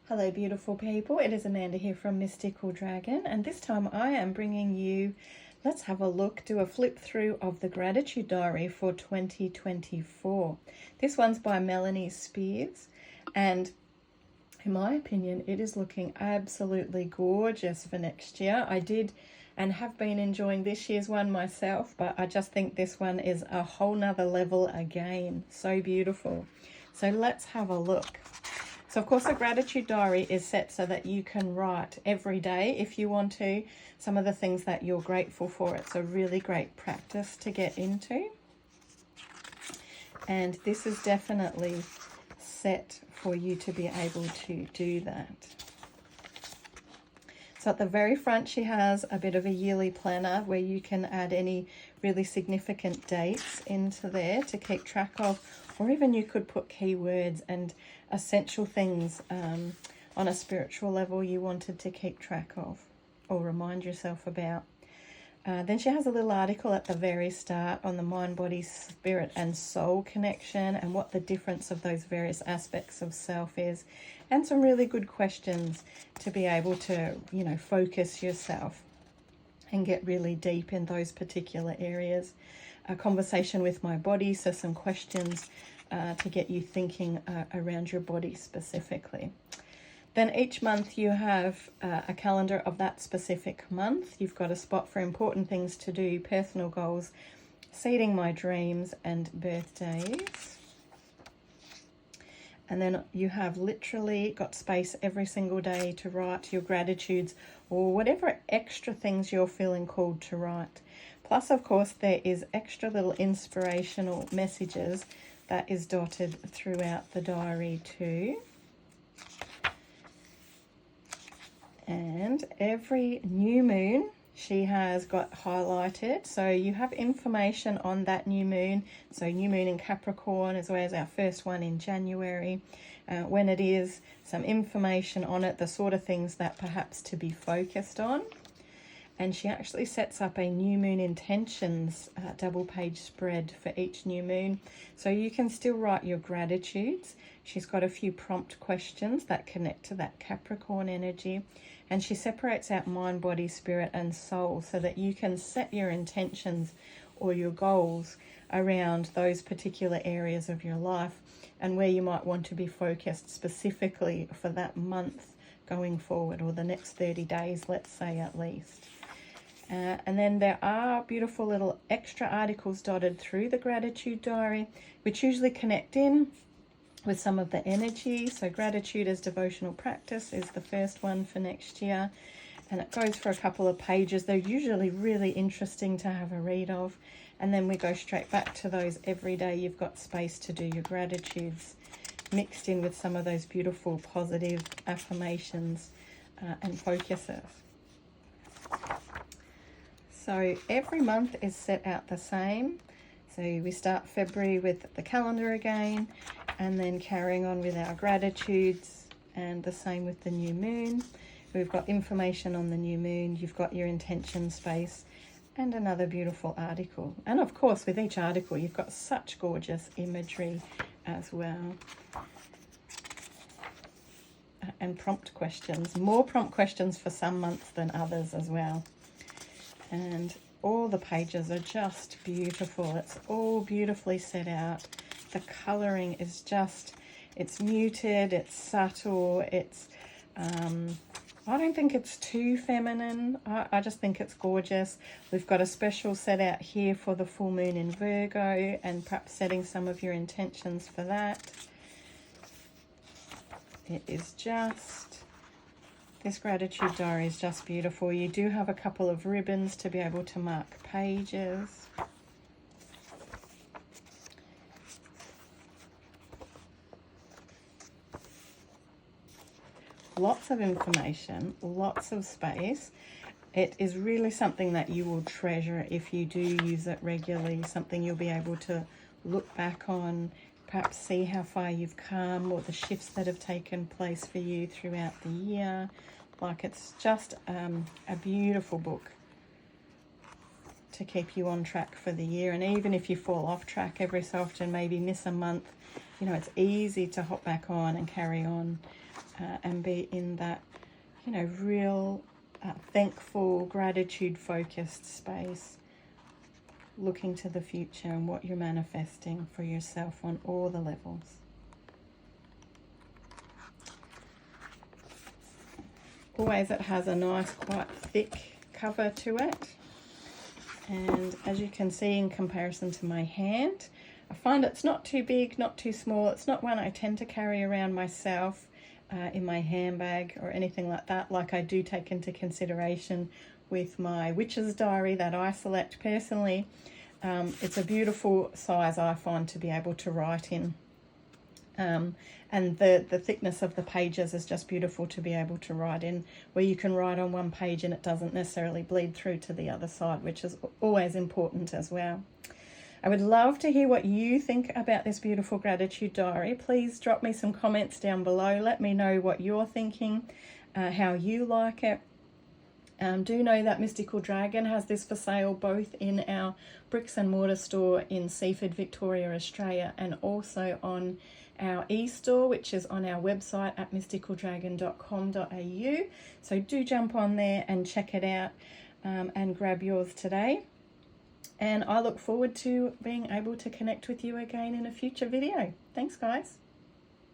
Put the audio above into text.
Hello beautiful people, it is Amanda here from Mystical Dragon, and this time I am bringing you, let's have a look, do a flip through of the Gratitude Diary for 2024. This one's by Melanie Spears, and in my opinion it is looking absolutely gorgeous for next year. I did and have been enjoying this year's one myself, but I just think this one is a whole nother level again. So beautiful. So let's have a look. So of course the Gratitude Diary is set so that you can write every day if you want to, some of the things that you're grateful for. It's a really great practice to get into. And this is definitely set for you to be able to do that. So at the very front she has a bit of a yearly planner where you can add any really significant dates into there to keep track of, or even you could put keywords and essential things on a spiritual level you wanted to keep track of or remind yourself about. Then she has a little article at the very start on the mind, body, spirit and soul connection and what the difference of those various aspects of self is, and some really good questions to be able to, you know, focus yourself and get really deep in those particular areas. A conversation with my body, so some questions to get you thinking around your body specifically. Then each month you have a calendar of that specific month. You've got a spot for important things to do, personal goals, seeding my dreams and birthdays. And then you have literally got space every single day to write your gratitudes or whatever extra things you're feeling called to write. Plus, of course, there is extra little inspirational messages that is dotted throughout the diary too. And every new moon she has got highlighted, so you have information on that new moon. So new moon in Capricorn as well as our first one in January, when it is, some information on it, the sort of things that perhaps to be focused on. And she actually sets up a new moon intentions double page spread for each new moon, so you can still write your gratitudes. She's got a few prompt questions that connect to that Capricorn energy, and she separates out mind, body, spirit and soul so that you can set your intentions or your goals around those particular areas of your life and where you might want to be focused specifically for that month going forward, or the next 30 days, let's say at least. And then there are beautiful little extra articles dotted through the Gratitude Diary, which usually connect in with some of the energy. So gratitude as devotional practice is the first one for next year. And it goes for a couple of pages. They're usually really interesting to have a read of. And then we go straight back to those every day. You've got space to do your gratitudes, mixed in with some of those beautiful positive affirmations and focuses. So every month is set out the same. So we start February with the calendar again, and then carrying on with our gratitudes, and the same with the new moon. We've got information on the new moon, you've got your intention space, and another beautiful article. And of course, with each article, you've got such gorgeous imagery as well. And prompt questions, more prompt questions for some months than others as well. And all the pages are just beautiful. It's all beautifully set out. The colouring is just, it's muted, it's subtle, it's, I don't think it's too feminine. I just think it's gorgeous. We've got a special set out here for the full moon in Virgo, and perhaps setting some of your intentions for that. It is just, this Gratitude Diary is just beautiful. You do have a couple of ribbons to be able to mark pages. Lots of information, lots of space. It is really something that you will treasure if you do use it regularly, something you'll be able to look back on, perhaps see how far you've come or the shifts that have taken place for you throughout the year. Like, it's just a beautiful book to keep you on track for the year. And even if you fall off track every so often, maybe miss a month, you know, it's easy to hop back on and carry on and be in that, you know, real thankful, gratitude focused space, looking to the future and what you're manifesting for yourself on all the levels. Always it has a nice, quite thick cover to it. And as you can see, in comparison to my hand, I find it's not too big, not too small. It's not one I tend to carry around myself in my handbag or anything like that, like I do take into consideration with my witch's diary that I select personally. It's a beautiful size, I find, to be able to write in. And the thickness of the pages is just beautiful to be able to write in, where you can write on one page and it doesn't necessarily bleed through to the other side, which is always important as well. I would love to hear what you think about this beautiful gratitude diary. Please drop me some comments down below. Let me know what you're thinking, how you like it. Do know that Mystical Dragon has this for sale both in our bricks and mortar store in Seaford, Victoria, Australia, and also on our e-store, which is on our website at mysticaldragon.com.au. So do jump on there and check it out and grab yours today. And I look forward to being able to connect with you again in a future video. Thanks, guys.